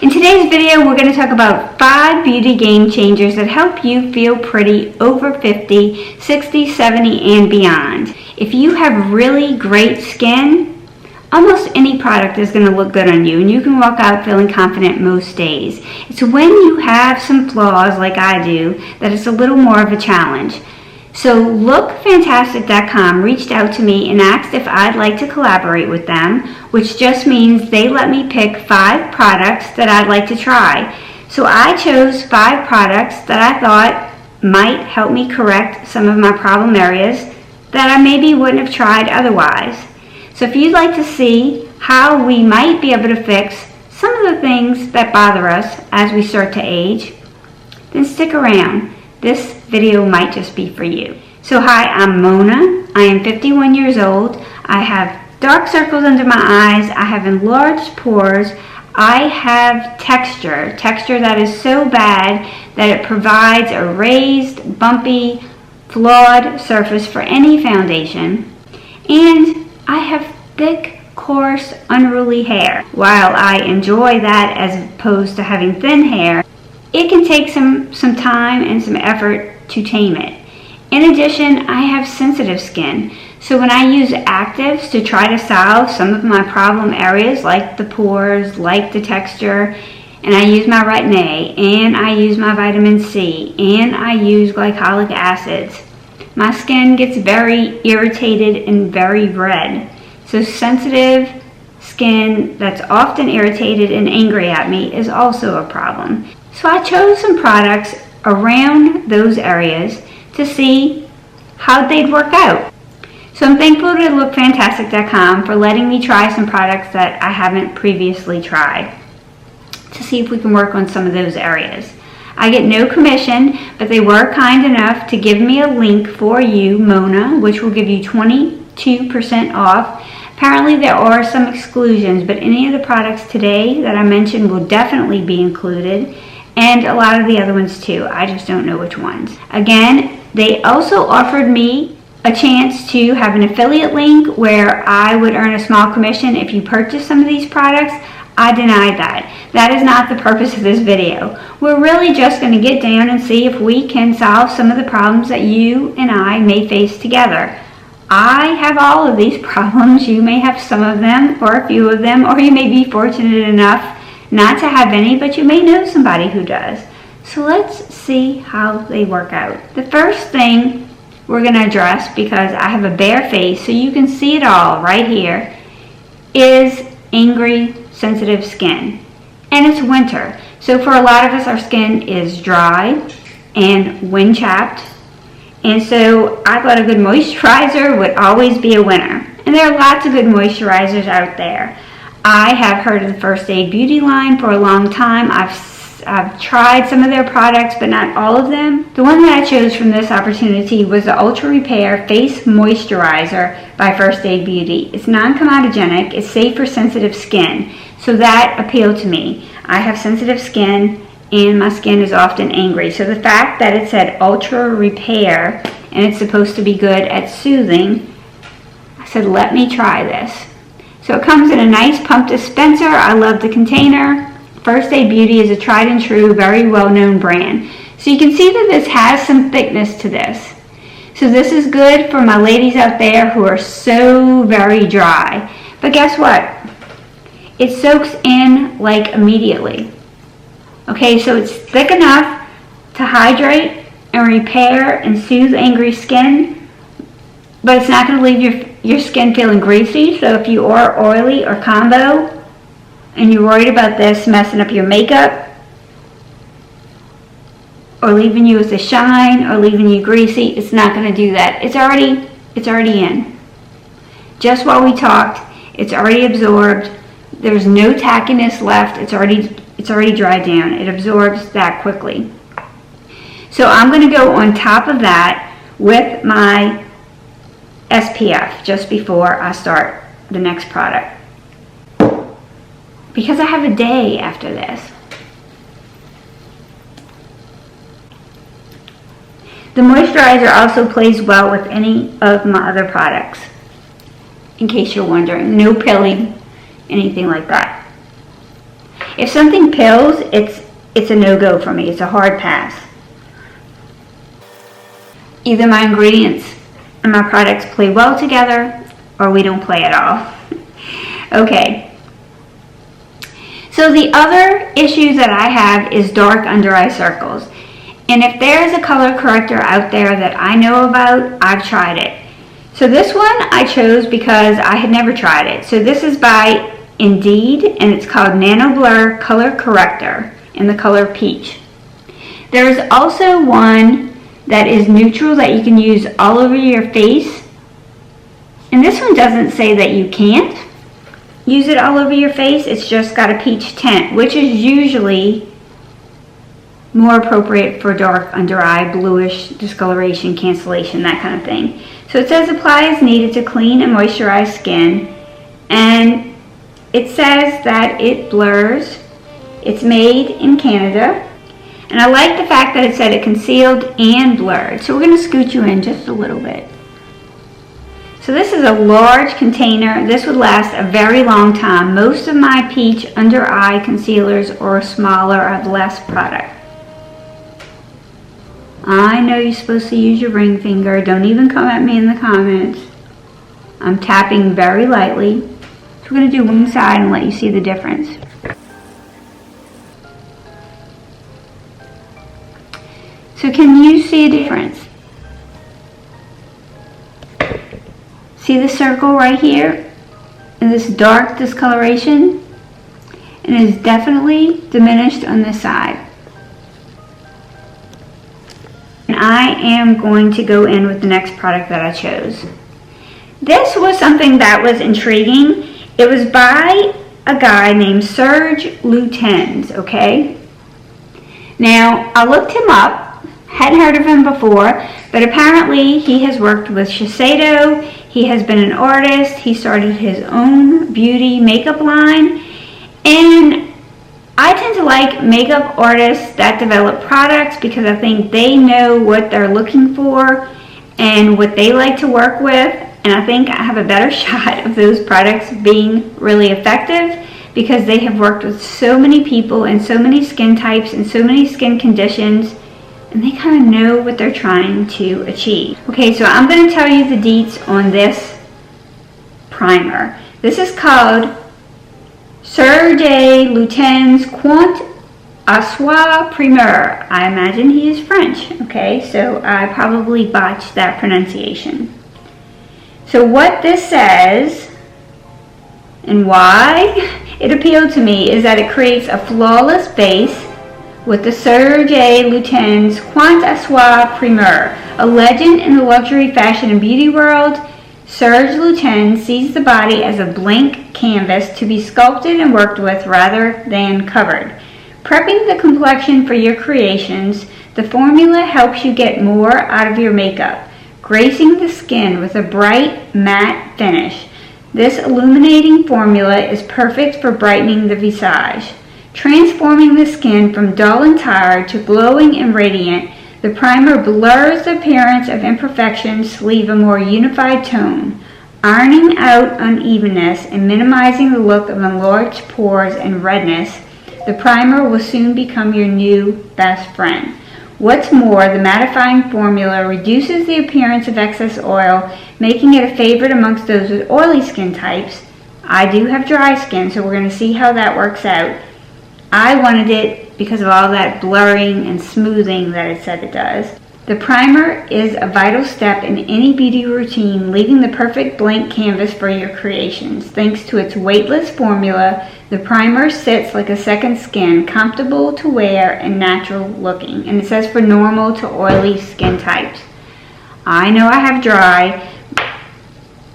In today's video, we're going to talk about 5 beauty game changers that help you feel pretty over 50, 60, 70, and beyond. If you have really great skin, almost any product is going to look good on you, and you can walk out feeling confident most days. It's when you have some flaws like I do that it's a little more of a challenge. So Lookfantastic.com reached out to me and asked if I'd like to collaborate with them, which just means they let me pick 5 products that I'd like to try. So I chose 5 products that I thought might help me correct some of my problem areas that I maybe wouldn't have tried otherwise. So if you'd like to see how we might be able to fix some of the things that bother us as we start to age, then stick around. This video might just be for you. So hi, I'm Mona. I am 51 years old. I have dark circles under my eyes. I have enlarged pores. I have texture that is so bad that it provides a raised, bumpy, flawed surface for any foundation. And I have thick, coarse, unruly hair. While I enjoy that as opposed to having thin hair, it can take some time and some effort to tame it. In addition, I have sensitive skin. So when I use actives to try to solve some of my problem areas like the pores, like the texture, and I use my retin-A, and I use my vitamin C, and I use glycolic acids, my skin gets very irritated and very red. So sensitive skin that's often irritated and angry at me is also a problem. So I chose some products around those areas to see how they'd work out. So I'm thankful to Lookfantastic.com for letting me try some products that I haven't previously tried to see if we can work on some of those areas. I get no commission, but they were kind enough to give me a link for you, Mona, which will give you 22% off. Apparently there are some exclusions, but any of the products today that I mentioned will definitely be included, and a lot of the other ones too. I just don't know which ones. Again, they also offered me a chance to have an affiliate link where I would earn a small commission if you purchase some of these products. I denied that. That is not the purpose of this video. We're really just going to get down and see if we can solve some of the problems that you and I may face together. I have all of these problems. You may have some of them or a few of them, or you may be fortunate enough not to have any, but you may know somebody who does. So let's see how they work out. The first thing we're going to address, because I have a bare face so you can see it all right here, is angry, sensitive skin. And it's winter. So for a lot of us, our skin is dry and wind chapped. And so I thought a good moisturizer would always be a winner. And there are lots of good moisturizers out there. I have heard of the First Aid Beauty line for a long time. I've tried some of their products, but not all of them. The one that I chose from this opportunity was the Ultra Repair Face Moisturizer by First Aid Beauty. It's non-comedogenic, it's safe for sensitive skin, so that appealed to me. I have sensitive skin, and my skin is often angry. So the fact that it said Ultra Repair, and it's supposed to be good at soothing, I said, let me try this. So it comes in a nice pump dispenser. I love the container. First Aid Beauty is a tried and true, very well-known brand. So you can see that this has some thickness to this. So this is good for my ladies out there who are so very dry. But guess what? It soaks in like immediately. Okay, so it's thick enough to hydrate and repair and soothe angry skin, but it's not going to leave your skin feeling greasy. So if you are oily or combo, and you're worried about this messing up your makeup, or leaving you with a shine, or leaving you greasy, it's not going to do that. It's already in. Just while we talked, it's already absorbed. There's no tackiness left. It's already dried down. It absorbs that quickly. So I'm going to go on top of that with my SPF just before I start the next product, because I have a day after this. The moisturizer also plays well with any of my other products, in case you're wondering. No pilling, anything like that. If something pills, it's a no-go for me. It's a hard pass. Either my ingredients and my products play well together, or we don't play at all. Okay. So the other issue that I have is dark under eye circles. And if there's a color corrector out there that I know about, I've tried it. So this one I chose because I had never tried it. So this is by Indeed, and it's called Nano Blur Color Corrector in the color Peach. There's also one that is neutral that you can use all over your face. And this one doesn't say that you can't use it all over your face. It's just got a peach tint, which is usually more appropriate for dark under eye, bluish discoloration, cancellation, that kind of thing. So it says apply as needed to clean and moisturize skin. And it says that it blurs. It's made in Canada. And I like the fact that it said it concealed and blurred. So we're going to scoot you in just a little bit. So this is a large container. This would last a very long time. Most of my peach under eye concealers are smaller, have less product. I know you're supposed to use your ring finger. Don't even come at me in the comments. I'm tapping very lightly. So we're going to do one side and let you see the difference. So can you see a difference? See the circle right here? And this dark discoloration? And it is definitely diminished on this side. And I am going to go in with the next product that I chose. This was something that was intriguing. It was by a guy named Serge Lutens, okay? Now, I looked him up. Hadn't heard of him before, but apparently he has worked with Shiseido. He has been an artist. He started his own beauty makeup line. And I tend to like makeup artists that develop products because I think they know what they're looking for and what they like to work with. And I think I have a better shot of those products being really effective because they have worked with so many people and so many skin types and so many skin conditions. And they kind of know what they're trying to achieve. Okay, so I'm going to tell you the deets on this primer. This is called Serge Lutens Quant Assoir Primer. I imagine he is French, okay? So I probably botched that pronunciation. So what this says and why it appealed to me is that it creates a flawless base with the Serge Lutens Quant Assoir Primer. A legend in the luxury fashion and beauty world, Serge Lutens sees the body as a blank canvas to be sculpted and worked with rather than covered. Prepping the complexion for your creations, the formula helps you get more out of your makeup, gracing the skin with a bright, matte finish. This illuminating formula is perfect for brightening the visage. Transforming the skin from dull and tired to glowing and radiant, the primer blurs the appearance of imperfections to leave a more unified tone, ironing out unevenness and minimizing the look of enlarged pores and redness. The primer will soon become your new best friend. What's more, the mattifying formula reduces the appearance of excess oil, making it a favorite amongst those with oily skin types. I do have dry skin, so we're going to see how that works out. I wanted it because of all that blurring and smoothing that it said it does. The primer is a vital step in any beauty routine, leaving the perfect blank canvas for your creations. Thanks to its weightless formula, the primer sits like a second skin, comfortable to wear and natural looking. And it says for normal to oily skin types. I know I have dry,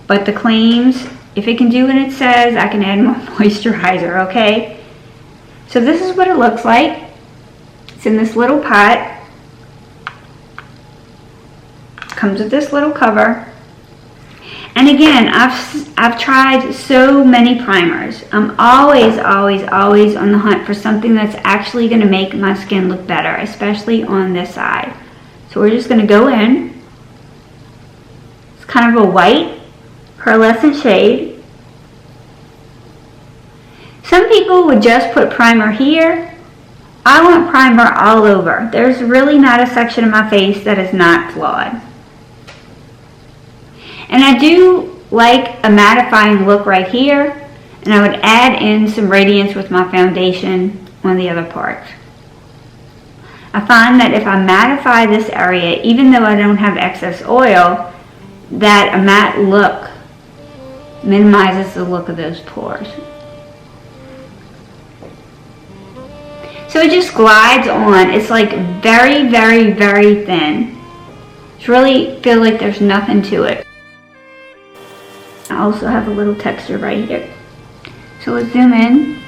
but the claims, if it can do what it says, I can add more moisturizer, okay? So this is what it looks like. It's in this little pot. Comes with this little cover. And again, I've tried so many primers. I'm always on the hunt for something that's actually going to make my skin look better, especially on this side. So we're just going to go in. It's kind of a white pearlescent shade. Some people would just put primer here. I want primer all over. There's really not a section of my face that is not flawed. And I do like a mattifying look right here, and I would add in some radiance with my foundation on the other parts. I find that if I mattify this area, even though I don't have excess oil, that a matte look minimizes the look of those pores. So it just glides on. It's like very, very, very thin. It's really feel like there's nothing to it. I also have a little texture right here. So let's zoom in.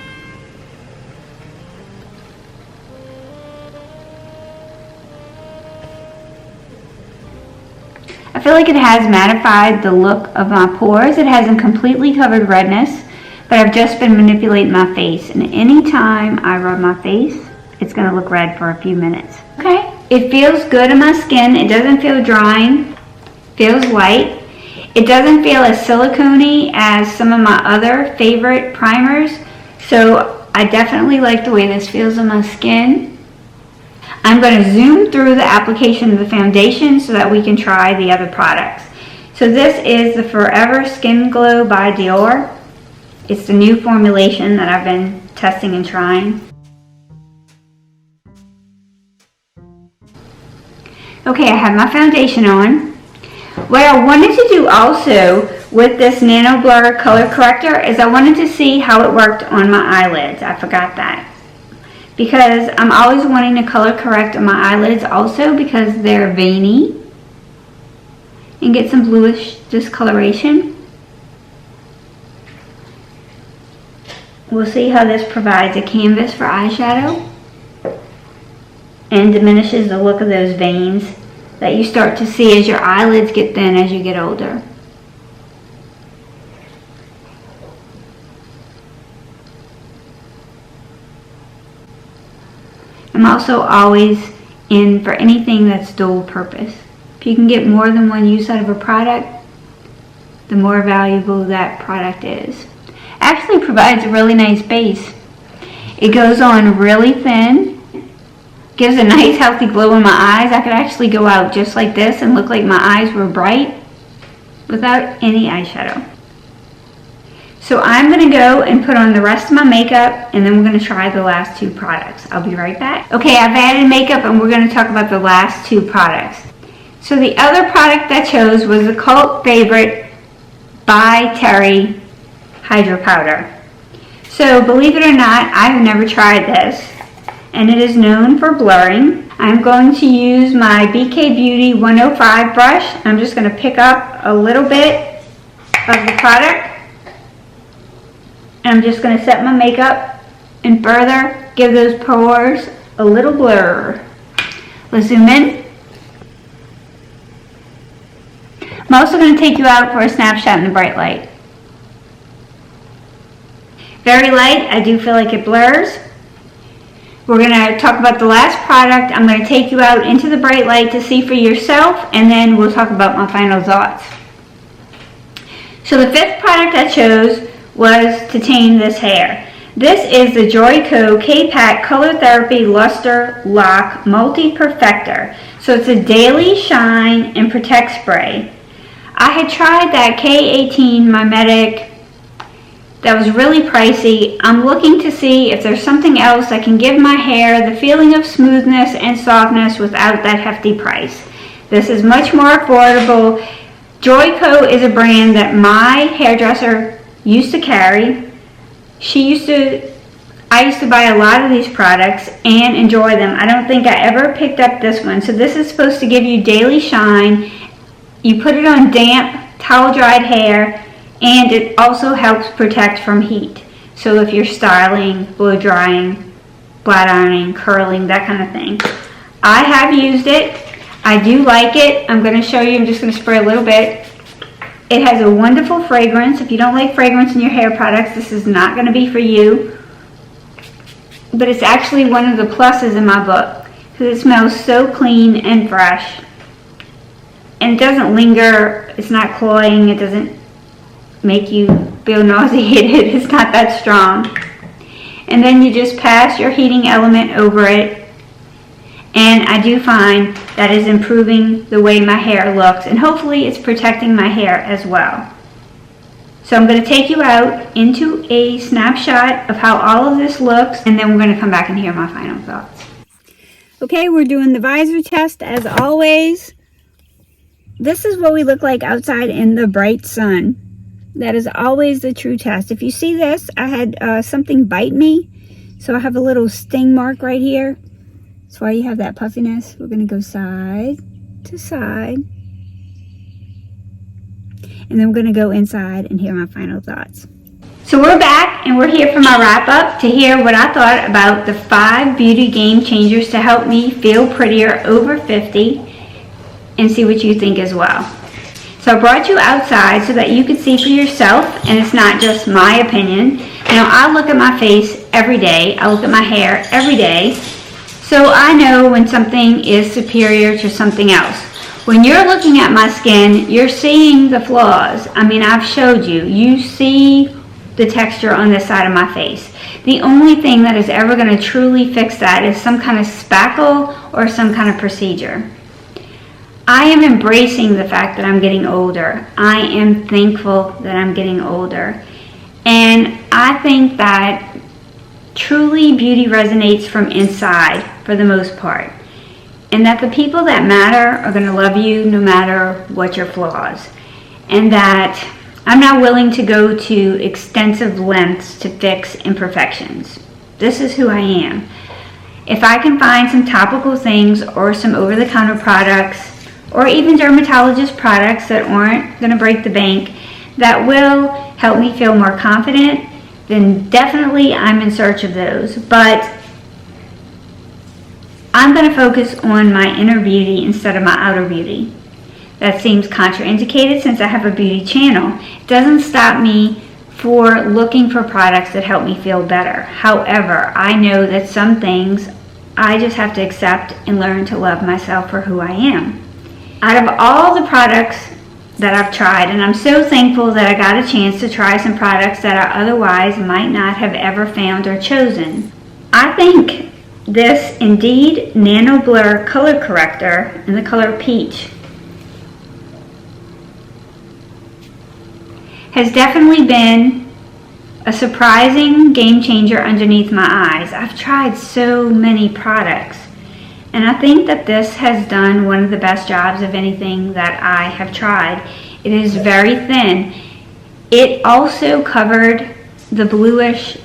I feel like it has mattified the look of my pores. It hasn't completely covered redness, but I've just been manipulating my face, and anytime I rub my face, it's going to look red for a few minutes. Okay, it feels good on my skin. It doesn't feel drying. Feels light. It doesn't feel as silicone-y as some of my other favorite primers, so I definitely like the way this feels on my skin. I'm going to zoom through the application of the foundation so that we can try the other products. So this is the Forever Skin Glow by Dior. It's the new formulation that I've been testing and trying. Okay, I have my foundation on. What I wanted to do also with this Nano Blur color corrector is I wanted to see how it worked on my eyelids. I forgot that. Because I'm always wanting to color correct on my eyelids also because they're veiny and get some bluish discoloration. We'll see how this provides a canvas for eyeshadow and diminishes the look of those veins that you start to see as your eyelids get thin as you get older. I'm also always in for anything that's dual purpose. If you can get more than one use out of a product, the more valuable that product is. Actually provides a really nice base. It goes on really thin, gives a nice healthy glow in my eyes. I could actually go out just like this and look like my eyes were bright without any eyeshadow. So I'm going to go and put on the rest of my makeup, and then we're going to try the last two products. I'll be right back. Okay, I've added makeup and we're going to talk about the last two products. So the other product I chose was the cult favorite by Terry Hydro Powder. So believe it or not, I've never tried this, and it is known for blurring. I'm going to use my BK Beauty 105 brush. I'm just going to pick up a little bit of the product. I'm just going to set my makeup and further give those pores a little blur. Let's zoom in. I'm also going to take you out for a snapshot in the bright light. Very light. I do feel like it blurs. We're going to talk about the last product. I'm going to take you out into the bright light to see for yourself, and then we'll talk about my final thoughts. So the fifth product I chose was to tame this hair. This is the Joico K-Pack Color Therapy Luster Lock Multi-Perfector. So it's a daily shine and protect spray. I had tried that K18 Mimetic that was really pricey. I'm looking to see if there's something else that can give my hair the feeling of smoothness and softness without that hefty price. This is much more affordable. Joico is a brand that my hairdresser used to carry. I used to buy a lot of these products and enjoy them. I don't think I ever picked up this one. So this is supposed to give you daily shine. You put it on damp, towel dried hair, and it also helps protect from heat. So if you're styling, blow drying, flat ironing, curling, that kind of thing. I have used it. I do like it. I'm going to show you. I'm just going to spray a little bit. It has a wonderful fragrance. If you don't like fragrance in your hair products, this is not going to be for you. But it's actually one of the pluses in my book because it smells so clean and fresh. And it doesn't linger. It's not cloying. It doesn't make you feel nauseated. It's not that strong. and then you just pass your heating element over it. And I do find that is improving the way my hair looks, and hopefully it's protecting my hair as well. So I'm going to take you out into a snapshot of how all of this looks, and then we're going to come back and hear my final thoughts. Okay, we're doing the visor test as always. This is what we look like outside in the bright sun. That is always the true test. If you see this, I had something bite me, so I have a little sting mark right here. That's why you have that puffiness. We're going to go side to side. And then we're going to go inside and hear my final thoughts. So we're back, and we're here for my wrap up to hear what I thought about the 5 beauty game changers to help me feel prettier over 50, and see what you think as well. So I brought you outside so that you could see for yourself, and it's not just my opinion. You know, I look at my face every day. I look at my hair every day. So I know when something is superior to something else. When you're looking at my skin, you're seeing the flaws. I mean, I've showed you. You see the texture on this side of my face. The only thing that is ever going to truly fix that is some kind of spackle or some kind of procedure. I am embracing the fact that I'm getting older. I am thankful that I'm getting older. And I think that truly beauty resonates from inside for the most part. And that the people that matter are going to love you no matter what your flaws. And that I'm not willing to go to extensive lengths to fix imperfections. This is who I am. If I can find some topical things or some over-the-counter products or even dermatologist products that aren't going to break the bank that will help me feel more confident, then definitely I'm in search of those. But I'm going to focus on my inner beauty instead of my outer beauty. That seems contraindicated since I have a beauty channel. It doesn't stop me for looking for products that help me feel better. However, I know that some things I just have to accept and learn to love myself for who I am. Out of all the products that I've tried, and I'm so thankful that I got a chance to try some products that I otherwise might not have ever found or chosen. I think this Indeed Nano Blur Color Corrector in the color Peach has definitely been a surprising game changer underneath my eyes. I've tried so many products, and I think that this has done one of the best jobs of anything that I have tried. It is very thin. It also covered the bluish,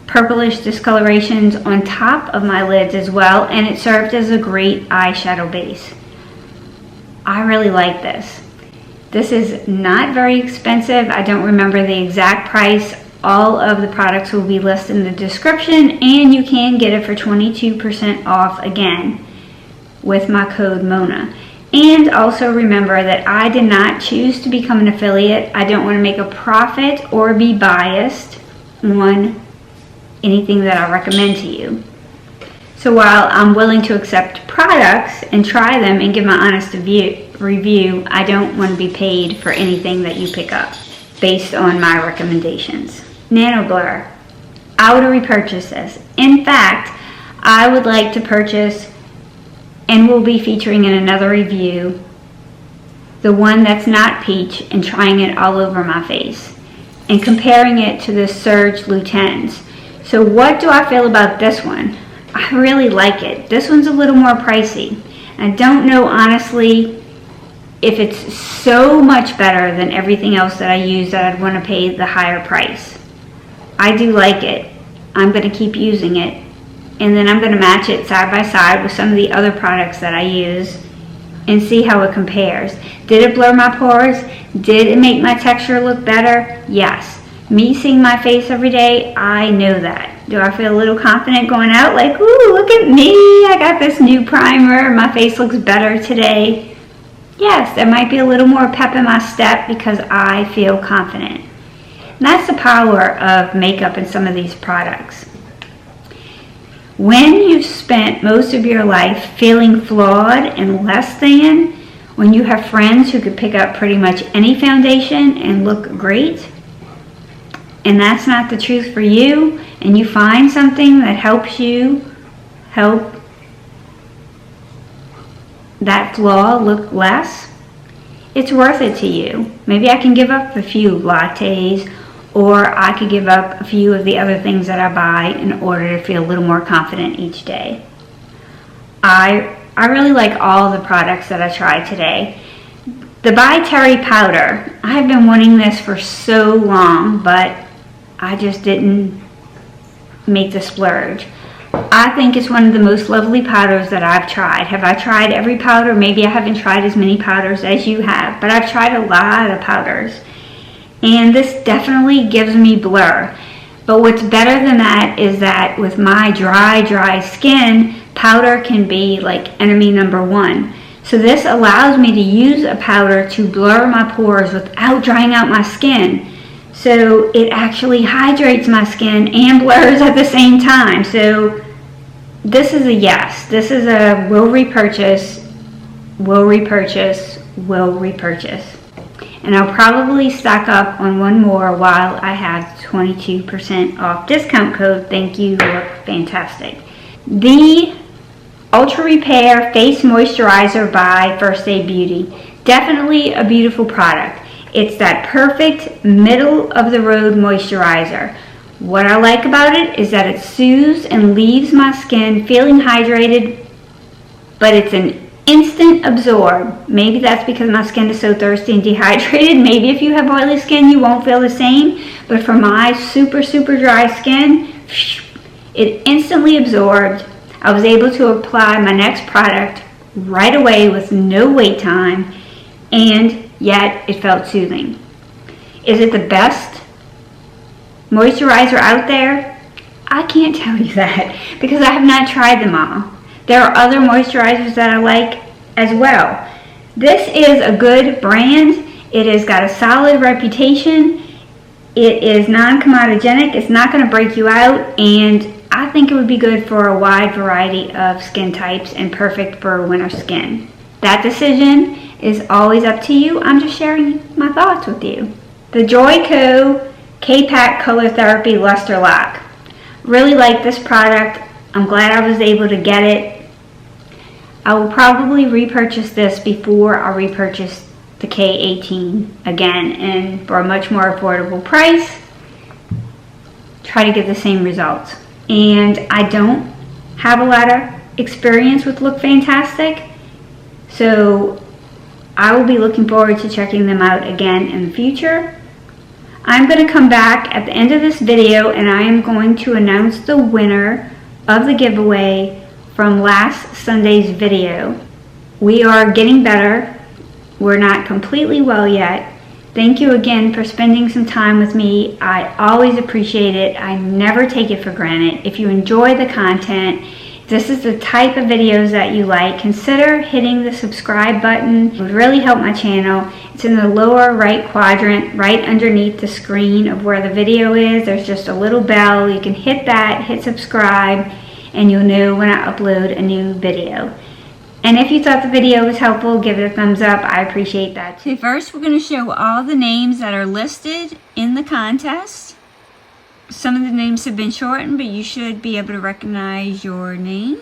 purplish discolorations on top of my lids as well, and it served as a great eyeshadow base. I really like this. This is not very expensive. I don't remember the exact price. All of the products will be listed in the description, and you can get it for 22% off again with my code MONA. And also remember that I did not choose to become an affiliate. I don't want to make a profit or be biased on anything that I recommend to you. So while I'm willing to accept products and try them and give my honest review, I don't want to be paid for anything that you pick up based on my recommendations. Nano Blur, I would repurchase this. In fact, I would like to purchase, and will be featuring in another review, the one that's not peach, and trying it all over my face and comparing it to the Serge Lutens. So what do I feel about this one? I really like it. This one's a little more pricey. I don't know honestly if it's so much better than everything else that I use that I'd want to pay the higher price. I do like it. I'm going to keep using it, and then I'm going to match it side by side with some of the other products that I use and see how it compares. Did it blur my pores? Did it make my texture look better? Yes. Me seeing my face every day, I know that. Do I feel a little confident going out like, ooh, look at me, I got this new primer, my face looks better today? Yes, there might be a little more pep in my step because I feel confident. And that's the power of makeup and some of these products. When you've spent most of your life feeling flawed and less than, when you have friends who could pick up pretty much any foundation and look great, and that's not the truth for you, and you find something that helps you help that flaw look less, it's worth it to you. Maybe I can give up a few lattes, or I could give up a few of the other things that I buy in order to feel a little more confident each day. I really like all the products that I tried today. The By Terry powder, I've been wanting this for so long, but I just didn't make the splurge. I think it's one of the most lovely powders that I've tried. Have I tried every powder? Maybe I haven't tried as many powders as you have, but I've tried a lot of powders. And this definitely gives me blur. But what's better than that is that with my dry skin, powder can be like enemy number one. So this allows me to use a powder to blur my pores without drying out my skin. So it actually hydrates my skin and blurs at the same time. So this is a yes. This is a will repurchase. And I'll probably stock up on one more while I have 22% off discount code. Thank you, Lookfantastic. The Ultra Repair Face Moisturizer by First Aid Beauty. Definitely a beautiful product. It's that perfect middle of the road moisturizer. What I like about it is that it soothes and leaves my skin feeling hydrated, but it's an instant absorb. Maybe that's because my skin is so thirsty and dehydrated. Maybe if you have oily skin, you won't feel the same. But for my super dry skin, it instantly absorbed. I was able to apply my next product right away with no wait time, and yet it felt soothing. Is it the best moisturizer out there? I can't tell you that because I have not tried them all. There are other moisturizers that I like as well. This is a good brand. It has got a solid reputation. It is non-comedogenic. It's not going to break you out, and I think it would be good for a wide variety of skin types and perfect for winter skin. That decision is always up to you. I'm just sharing my thoughts with you. The Joico K-Pack Color Therapy Luster Lock. Really like this product. I'm glad I was able to get it. I will probably repurchase this before I repurchase the K18 again, and for a much more affordable price, try to get the same results. And I don't have a lot of experience with Lookfantastic, so I will be looking forward to checking them out again in the future. I'm going to come back at the end of this video and I am going to announce the winner of the giveaway from last Sunday's video. We are getting better. We're not completely well yet. Thank you again for spending some time with me. I always appreciate it. I never take it for granted. If you enjoy the content, if this is the type of videos that you like, consider hitting the subscribe button. It would really help my channel. It's in the lower right quadrant, right underneath the screen of where the video is. There's just a little bell. You can hit that, hit subscribe, and you'll know when I upload a new video. And if you thought the video was helpful, give it a thumbs up. I appreciate that too. First, we're going to show all the names that are listed in the contest. Some of the names have been shortened, but you should be able to recognize your name.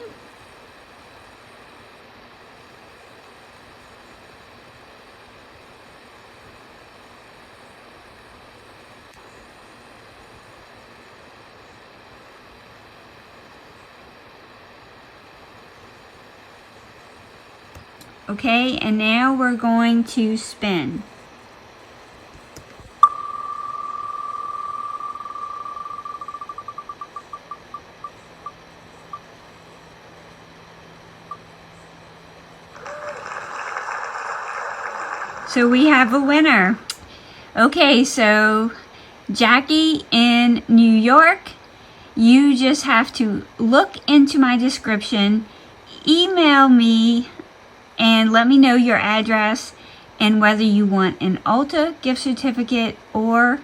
Okay, and now we're going to spin. So we have a winner. Okay, so Jackie in New York, you just have to look into my description, email me, and let me know your address and whether you want an Ulta gift certificate or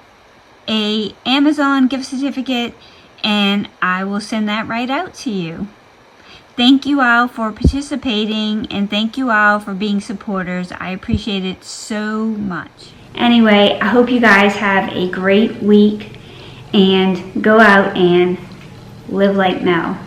a Amazon gift certificate, and I will send that right out to you. Thank you all for participating, and thank you all for being supporters. I appreciate it so much. Anyway, I hope you guys have a great week, and go out and live like Mel.